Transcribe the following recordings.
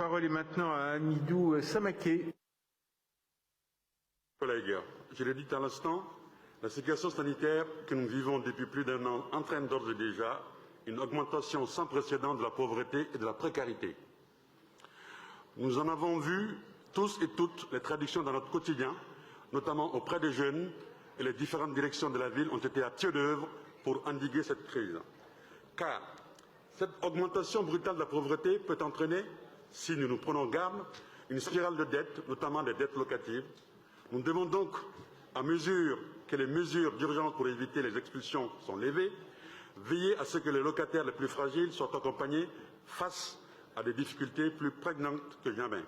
parole est maintenant à Hamidou Samaké. Collègues, je l'ai dit à l'instant, la situation sanitaire que nous vivons depuis plus d'un an entraîne d'ores et déjà une augmentation sans précédent de la pauvreté et de la précarité. Nous en avons vu tous et toutes les traductions dans notre quotidien, notamment auprès des jeunes, et les différentes directions de la ville ont été à pied d'œuvre pour endiguer cette crise. Car cette augmentation brutale de la pauvreté peut entraîner, si nous nous prenons garde, une spirale de dettes, notamment des dettes locatives. Nous devons donc, à mesure que les mesures d'urgence pour éviter les expulsions sont levées, veiller à ce que les locataires les plus fragiles soient accompagnés face à des difficultés plus prégnantes que jamais.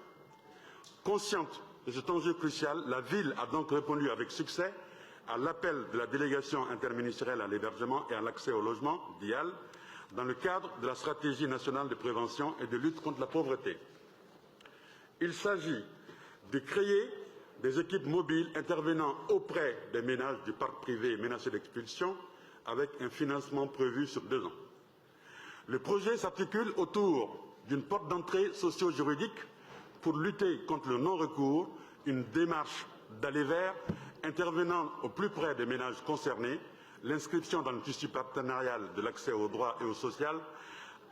Consciente de cet enjeu crucial, la ville a donc répondu avec succès à l'appel de la délégation interministérielle à l'hébergement et à l'accès au logement, DIAL, dans le cadre de la stratégie nationale de prévention et de lutte contre la pauvreté. Il s'agit de créer des équipes mobiles intervenant auprès des ménages du parc privé menacés d'expulsion avec un financement prévu sur 2 ans. Le projet s'articule autour d'une porte d'entrée socio-juridique pour lutter contre le non-recours, une démarche d'aller vers intervenant au plus près des ménages concernés, l'inscription dans le tissu partenarial de l'accès au droit et au social,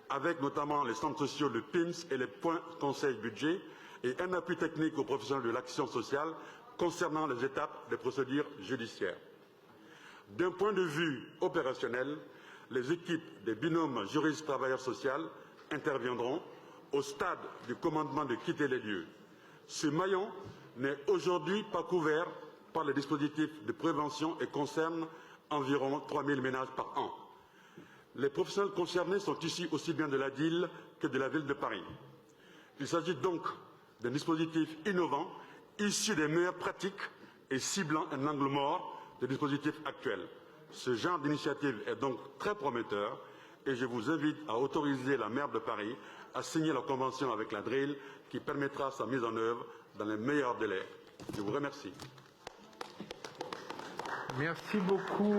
avec notamment les centres sociaux, le PIMS et les points conseil budget, et un appui technique aux professionnels de l'action sociale concernant les étapes des procédures judiciaires. D'un point de vue opérationnel, les équipes des binômes juristes-travailleurs sociaux interviendront au stade du commandement de quitter les lieux. Ce maillon n'est aujourd'hui pas couvert par les dispositifs de prévention et concerne environ 3 000 ménages par an. Les professionnels concernés sont issus aussi bien de la DIL que de la ville de Paris. Il s'agit donc d'un dispositif innovant, issu des meilleures pratiques et ciblant un angle mort des dispositifs actuels. Ce genre d'initiative est donc très prometteur et je vous invite à autoriser la maire de Paris à signer la convention avec la DRIL qui permettra sa mise en œuvre dans les meilleurs délais. Je vous remercie. Merci beaucoup.